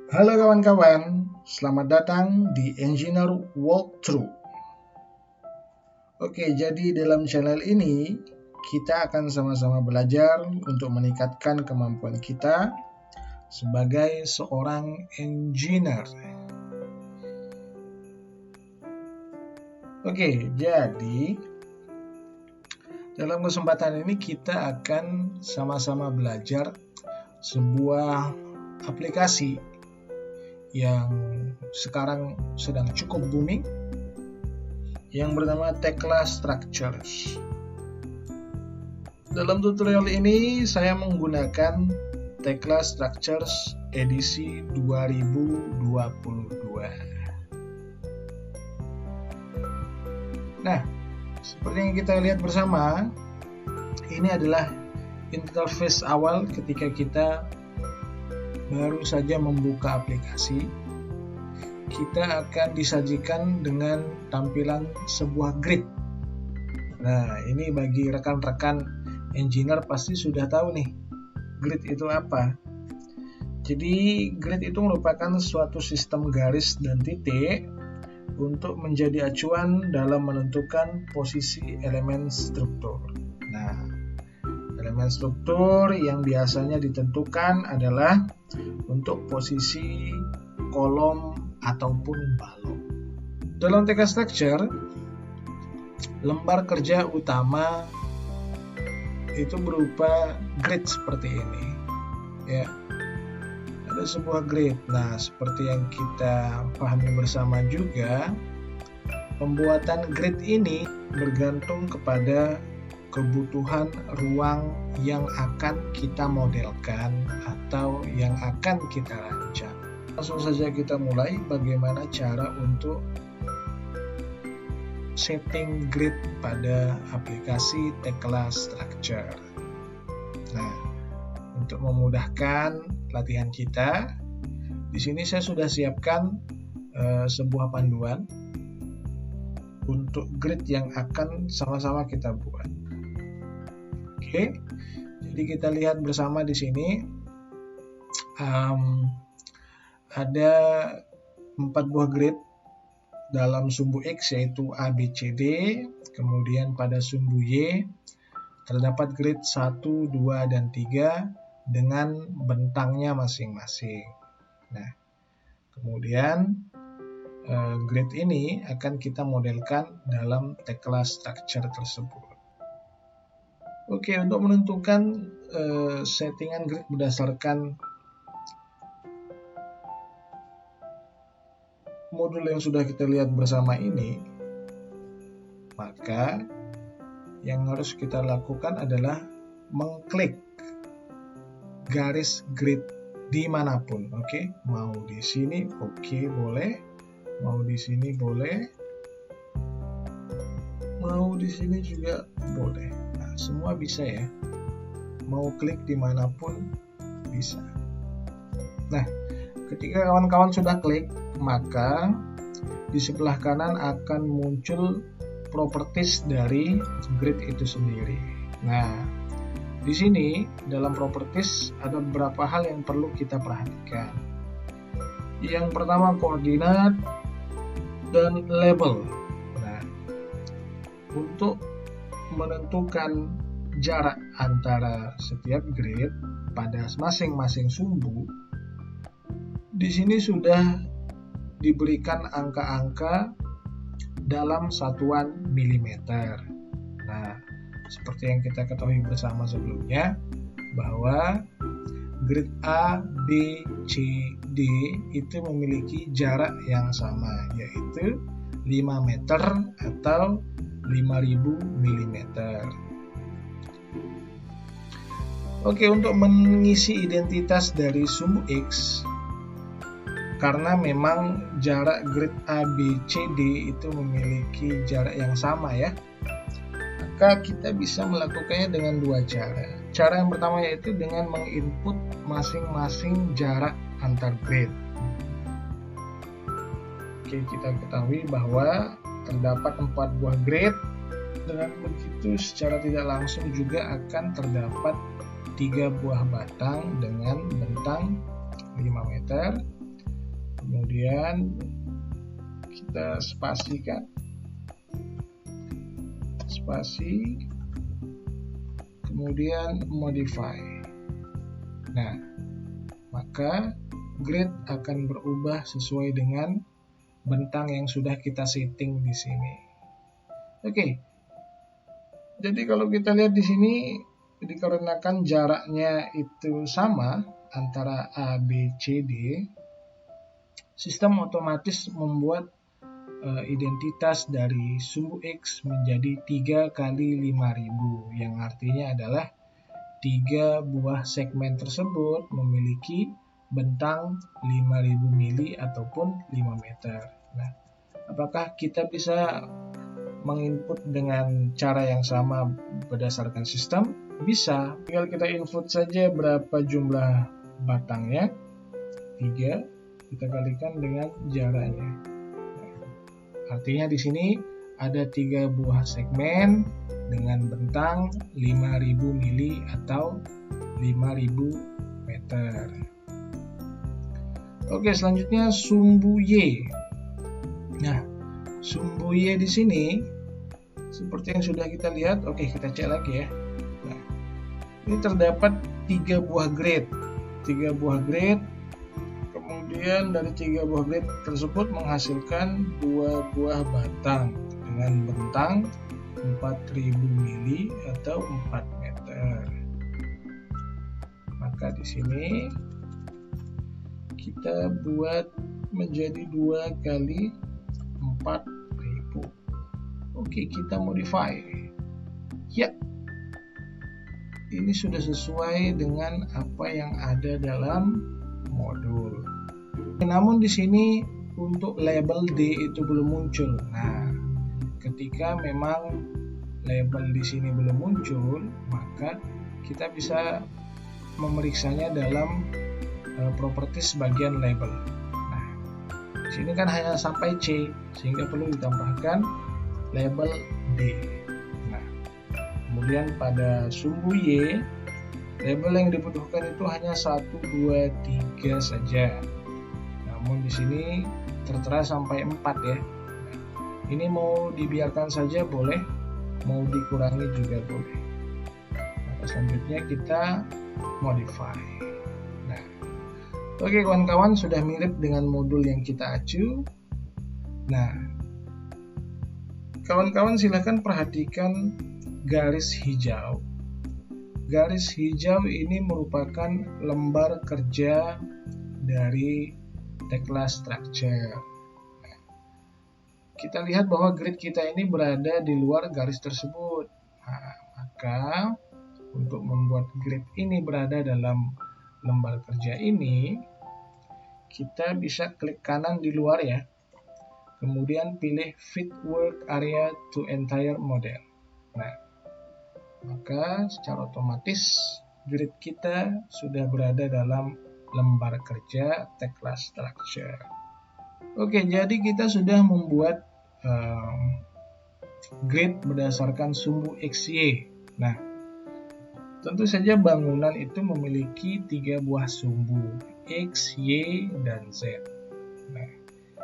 Halo kawan-kawan, selamat datang di Engineer Walkthrough. Oke, jadi dalam channel ini kita akan sama-sama belajar untuk meningkatkan kemampuan kita sebagai seorang engineer. Oke, jadi dalam kesempatan ini kita akan sama-sama belajar sebuah aplikasi yang sekarang sedang cukup booming yang bernama Tekla Structures. Dalam tutorial ini saya menggunakan Tekla Structures edisi 2022. Nah, seperti yang kita lihat bersama, ini adalah interface awal ketika kita baru saja membuka aplikasi. Kita akan disajikan dengan tampilan sebuah grid. Nah, ini bagi rekan-rekan engineer pasti sudah tahu nih, grid itu apa. Jadi, grid itu merupakan suatu sistem garis dan titik untuk menjadi acuan dalam menentukan posisi elemen struktur. Nah, elemen struktur yang biasanya ditentukan adalah untuk posisi kolom ataupun balok. Dalam Tekla Structure, lembar kerja utama itu berupa grid seperti ini. Ya, ada sebuah grid. Nah, seperti yang kita pahami bersama juga, pembuatan grid ini bergantung kepada kebutuhan ruang yang akan kita modelkan atau yang akan kita rancang. Langsung saja kita mulai bagaimana cara untuk setting grid pada aplikasi Tekla Structure. Nah, untuk memudahkan latihan kita, di sini saya sudah siapkan sebuah panduan untuk grid yang akan sama-sama kita buat. Oke, jadi kita lihat bersama di sini ada 4 buah grid dalam sumbu X, yaitu A, B, C, D. Kemudian pada sumbu Y terdapat grid 1, 2, dan 3 dengan bentangnya masing-masing. Nah, kemudian grid ini akan kita modelkan dalam Tekla Structure tersebut. Oke, untuk menentukan settingan grid berdasarkan modul yang sudah kita lihat bersama ini, maka yang harus kita lakukan adalah mengklik garis grid dimanapun. Oke, mau di sini oke, boleh, mau di sini boleh, mau di sini juga boleh. Nah, semua bisa ya, mau klik dimanapun bisa. Nah, ketika kawan-kawan sudah klik, maka di sebelah kanan akan muncul properties dari grid itu sendiri. Nah, di sini dalam properties ada beberapa hal yang perlu kita perhatikan. Yang pertama, koordinat dan label. Nah, untuk menentukan jarak antara setiap grid pada masing-masing sumbu, di sini sudah diberikan angka-angka dalam satuan milimeter. Nah, seperti yang kita ketahui bersama sebelumnya, bahwa grid A, B, C, D itu memiliki jarak yang sama, yaitu 5 meter atau 5000 mm. Oke, untuk mengisi identitas dari sumbu X, karena memang jarak grid A, B, C, D itu memiliki jarak yang sama ya, maka kita bisa melakukannya dengan 2 cara. Cara yang pertama yaitu dengan menginput masing-masing jarak antar grid. Oke, kita ketahui bahwa terdapat 4 buah grid. Dengan begitu secara tidak langsung juga akan terdapat 3 buah batang dengan bentang 5 meter kemudian kita spasikan, spasi, kemudian modify. Nah, maka grid akan berubah sesuai dengan bentang yang sudah kita setting di sini. Oke. Jadi kalau kita lihat di sini, dikarenakan jaraknya itu sama antara A, B, C, D, sistem otomatis membuat identitas dari sumbu X menjadi 3 kali 5000, yang artinya adalah 3 buah segmen tersebut memiliki bentang 5000 mili ataupun 5 meter. Nah, apakah kita bisa menginput dengan cara yang sama berdasarkan sistem? Bisa. Tinggal kita input saja berapa jumlah batangnya, 3, kita kalikan dengan jaraknya. Artinya di sini ada 3 buah segmen dengan bentang 5000 mili atau 5000 meter. Oke, selanjutnya sumbu Y. Nah, sumbu Y di sini seperti yang sudah kita lihat. Oke, kita cek lagi ya. Nah, ini terdapat 3 buah grid. 3 buah grid. Kemudian dari 3 buah grid tersebut menghasilkan 2 buah batang dengan bentang 4000 mili atau 4 meter. Maka di sini kita buat menjadi 2 kali 4000. Oke, kita modify. Ya, ini sudah sesuai dengan apa yang ada dalam modul. Namun di sini untuk label D itu belum muncul. Nah, ketika memang label di sini belum muncul, maka kita bisa memeriksanya dalam properties bagian label. Nah, di sini kan hanya sampai C, sehingga perlu ditambahkan label D. Nah, kemudian pada sumbu Y, label yang dibutuhkan itu hanya 1, 2, 3 saja. Namun di sini tertera sampai 4 ya. Nah, ini mau dibiarkan saja boleh, mau dikurangi juga boleh. Nah, selanjutnya kita modify. Nah, oke kawan-kawan, sudah mirip dengan modul yang kita acu. Nah, kawan-kawan silahkan perhatikan garis hijau. Garis hijau ini merupakan lembar kerja dari Tekla Structure. Kita lihat bahwa grid kita ini berada di luar garis tersebut. Nah, maka untuk membuat grid ini berada dalam lembar kerja ini, kita bisa klik kanan di luar ya. Kemudian pilih Fit Work Area to Entire Model. Nah, maka secara otomatis grid kita sudah berada dalam lembar kerja Tekla Structure. Oke, jadi kita sudah membuat grid berdasarkan sumbu XY. Nah, tentu saja bangunan itu memiliki 3 buah sumbu, X, Y, dan Z. Nah,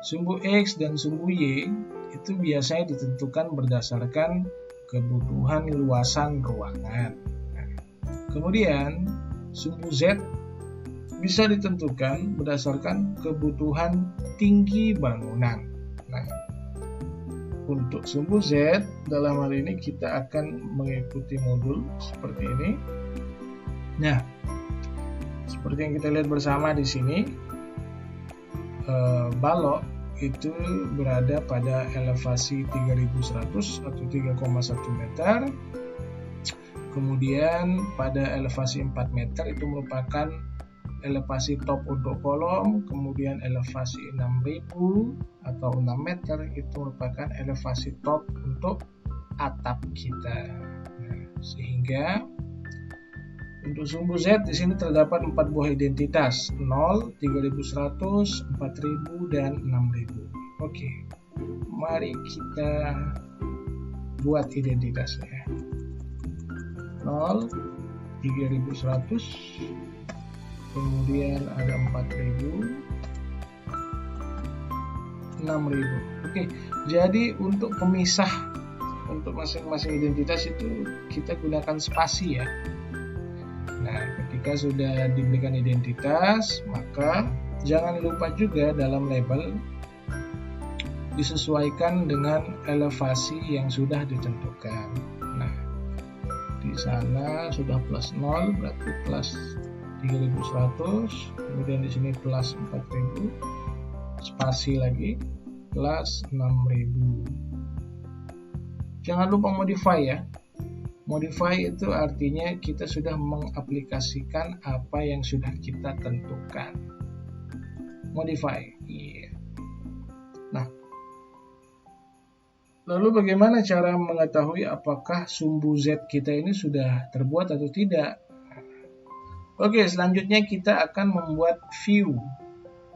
sumbu X dan sumbu Y itu biasanya ditentukan berdasarkan kebutuhan luasan ruangan. Nah, kemudian sumbu Z bisa ditentukan berdasarkan kebutuhan tinggi bangunan. Nah, untuk sumbu Z, dalam hal ini kita akan mengikuti modul seperti ini. Nah, seperti yang kita lihat bersama di sini, balok itu berada pada elevasi 3100 atau 3,1 meter. Kemudian pada elevasi 4 meter itu merupakan elevasi top untuk kolom, kemudian elevasi 6000 atau 6 meter itu merupakan elevasi top untuk atap kita. Nah, sehingga untuk sumbu Z di sini terdapat 4 buah identitas, 0, 3100, 4000 dan 6000. Oke. Mari kita buat identitasnya. 0, 3100, kemudian ada 4000, 6000. Oke, jadi untuk pemisah untuk masing-masing identitas itu kita gunakan spasi ya. Nah, ketika sudah diberikan identitas, maka jangan lupa juga dalam label disesuaikan dengan elevasi yang sudah ditentukan. Nah, di sana sudah plus 0, berarti plus 3100, kemudian di sini plus 4000, spasi lagi plus 6000. Jangan lupa modify ya. Modify itu artinya kita sudah mengaplikasikan apa yang sudah kita tentukan. Modify. Yeah. Nah, lalu bagaimana cara mengetahui apakah sumbu Z kita ini sudah terbuat atau tidak? Oke, selanjutnya kita akan membuat view.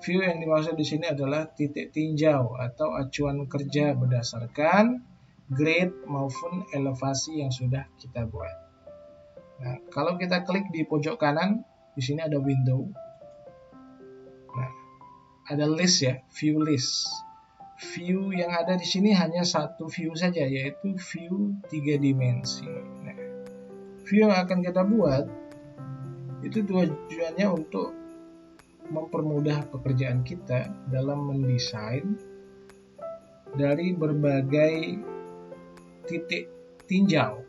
View yang dimaksud di sini adalah titik tinjau atau acuan kerja berdasarkan grade maupun elevasi yang sudah kita buat. Nah, kalau kita klik di pojok kanan, di sini ada window. Nah, ada list ya, view list. View yang ada di sini hanya satu view saja, yaitu view 3 dimensi. Nah, view yang akan kita buat itu tujuannya untuk mempermudah pekerjaan kita dalam mendesain dari berbagai titik tinjau.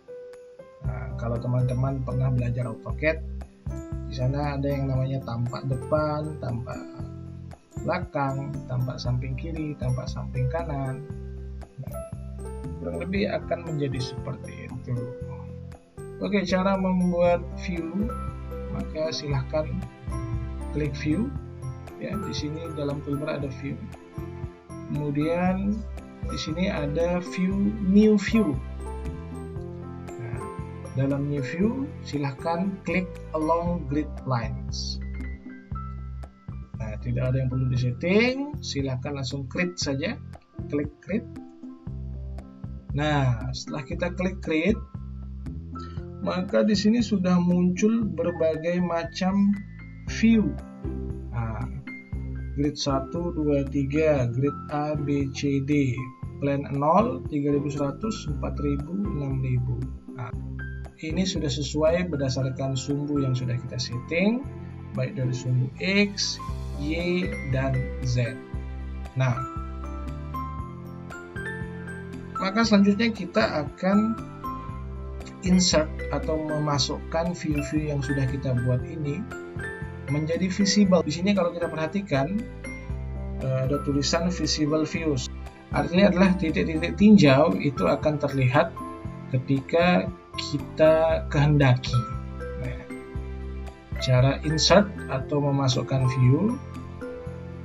Nah, kalau teman-teman pernah belajar AutoCAD, di sana ada yang namanya tampak depan, tampak belakang, tampak samping kiri, tampak samping kanan. Nah, kurang lebih akan menjadi seperti itu. Oke, cara membuat view, maka silahkan klik view. Ya, di sini dalam toolbar ada view. Kemudian di sini ada view, new view. Nah, dalam new view silahkan klik along grid lines. Nah, tidak ada yang perlu disetting, silahkan langsung create saja, klik create. Nah, setelah kita klik create, maka di sini sudah muncul berbagai macam view. Nah, grid 1, 2, 3, grid A, B, C, D, plan 0, 3100, 4000, 6000. Nah, ini sudah sesuai berdasarkan sumbu yang sudah kita setting, baik dari sumbu X, Y, dan Z. Nah, maka selanjutnya kita akan insert atau memasukkan view-view yang sudah kita buat ini menjadi visible. Di sini kalau kita perhatikan ada tulisan visible views. Artinya adalah titik-titik tinjau itu akan terlihat ketika kita kehendaki. Nah, cara insert atau memasukkan view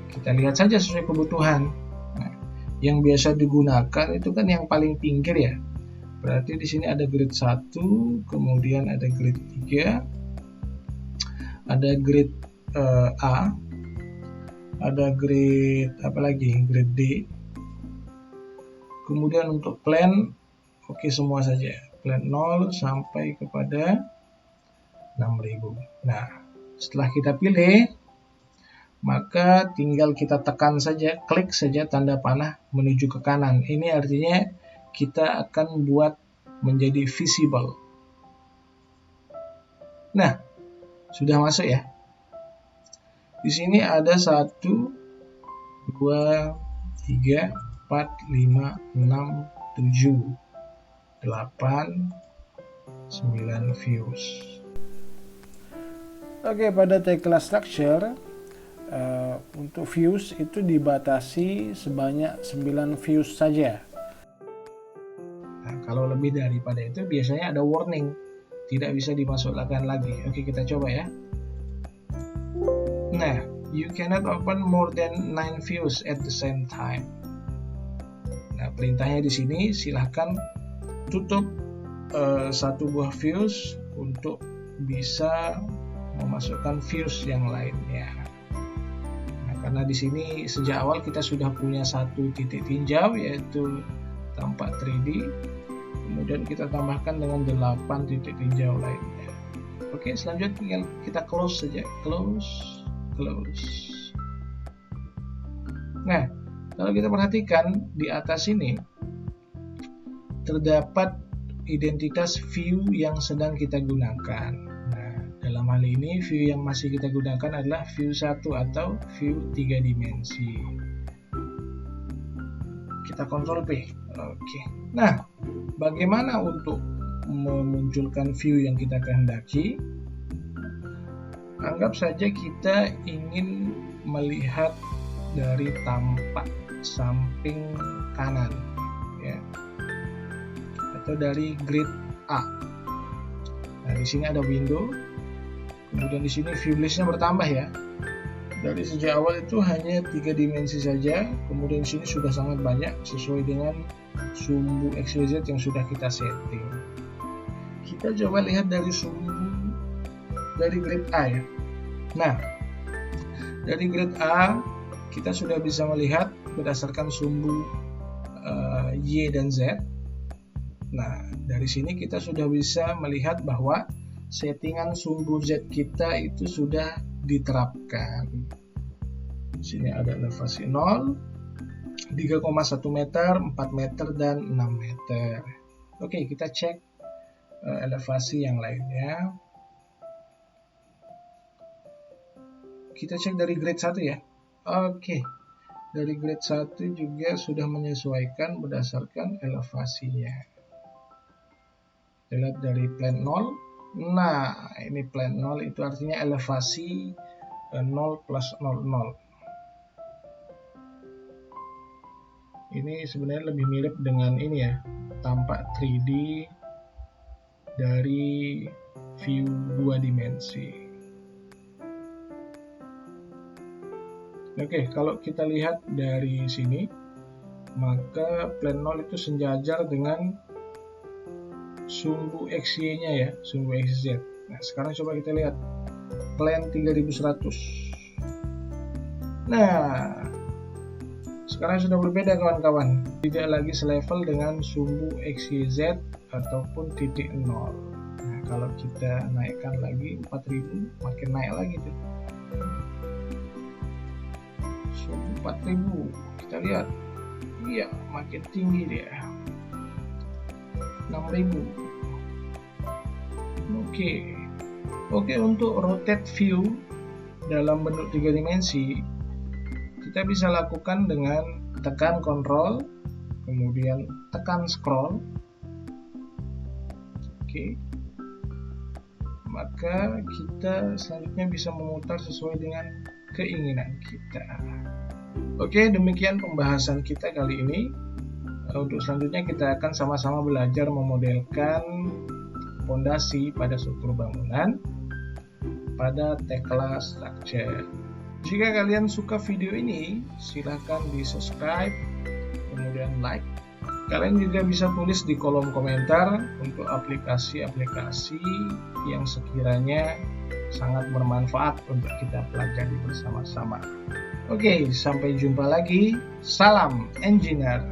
kita lihat saja sesuai kebutuhan. Nah, yang biasa digunakan itu kan yang paling pinggir ya. Berarti di sini ada grid 1, kemudian ada grid 3, ada grid A, ada grid apa lagi? Grid D. Kemudian untuk plan, oke semua saja. Plan 0 sampai kepada 6000. Nah, setelah kita pilih, maka tinggal kita tekan saja, klik saja tanda panah menuju ke kanan. Ini artinya kita akan buat menjadi visible. Nah, sudah masuk ya. Di sini ada 1, 2, 3, 4, 5, 6, 7, 8, 9 views. Oke, pada tag-class structure untuk views itu dibatasi sebanyak 9 views saja. Nah, kalau lebih daripada itu biasanya ada warning, tidak bisa dimasukkan lagi. Oke, kita coba ya. Nah, you cannot open more than 9 views at the same time. Nah, perintahnya di sini silahkan tutup satu buah views untuk bisa memasukkan views yang lainnya. Nah, karena di sini sejak awal kita sudah punya satu titik tinjau yaitu tampak 3D, kemudian kita tambahkan dengan 8 titik tinjau lainnya. Oke, selanjutnya tinggal kita close saja, close. Nah, Kalau kita perhatikan di atas ini terdapat identitas view yang sedang kita gunakan. Nah, dalam hal ini view yang masih kita gunakan adalah view 1 atau view 3 dimensi. Kita Ctrl P. Oke. Nah, bagaimana untuk memunculkan view yang kita kehendaki? Anggap saja kita ingin melihat dari tampak samping kanan, ya, atau dari grid A. Nah, di sini ada window, kemudian di sini view listnya bertambah ya. Dari sejak awal itu hanya 3 dimensi saja, kemudian di sini sudah sangat banyak sesuai dengan sumbu XYZ yang sudah kita setting. Kita coba lihat dari sumbu dari grid A ya. Nah, dari grid A kita sudah bisa melihat berdasarkan sumbu Y dan Z. Nah, dari sini kita sudah bisa melihat bahwa settingan sumbu Z kita itu sudah diterapkan. Di sini ada elevasi 0, 3,1 meter, 4 meter, dan 6 meter. Oke, kita cek elevasi yang lainnya. Kita cek dari grade 1 ya. Oke, dari grade 1 juga sudah menyesuaikan berdasarkan elevasinya. Kita lihat dari plan 0. Nah, ini plan 0 itu artinya elevasi 0 plus 00. Ini sebenarnya lebih mirip dengan ini ya, tampak 3D dari view 2 dimensi. Oke, kalau kita lihat dari sini, maka plan 0 itu sejajar dengan sumbu XY-nya ya, sumbu XZ. Nah, sekarang coba kita lihat plan 3100. Nah, sekarang sudah berbeda kawan-kawan. Tidak lagi selevel dengan sumbu XYZ ataupun titik 0. Nah, kalau kita naikkan lagi 4000, makin naik lagi tuh. Sumbu 4000, kita lihat. Iya, makin tinggi dia. 6000. Oke, untuk rotate view dalam bentuk 3 dimensi kita bisa lakukan dengan tekan Ctrl, kemudian tekan scroll. Oke. Maka kita selanjutnya bisa memutar sesuai dengan keinginan kita. Oke, demikian pembahasan kita kali ini. Untuk selanjutnya kita akan sama-sama belajar memodelkan fondasi pada struktur bangunan pada Tekla Structure. Jika kalian suka video ini, silahkan di subscribe, kemudian like. Kalian juga bisa tulis di kolom komentar untuk aplikasi-aplikasi yang sekiranya sangat bermanfaat untuk kita pelajari bersama-sama. Oke, sampai jumpa lagi. Salam Engineer.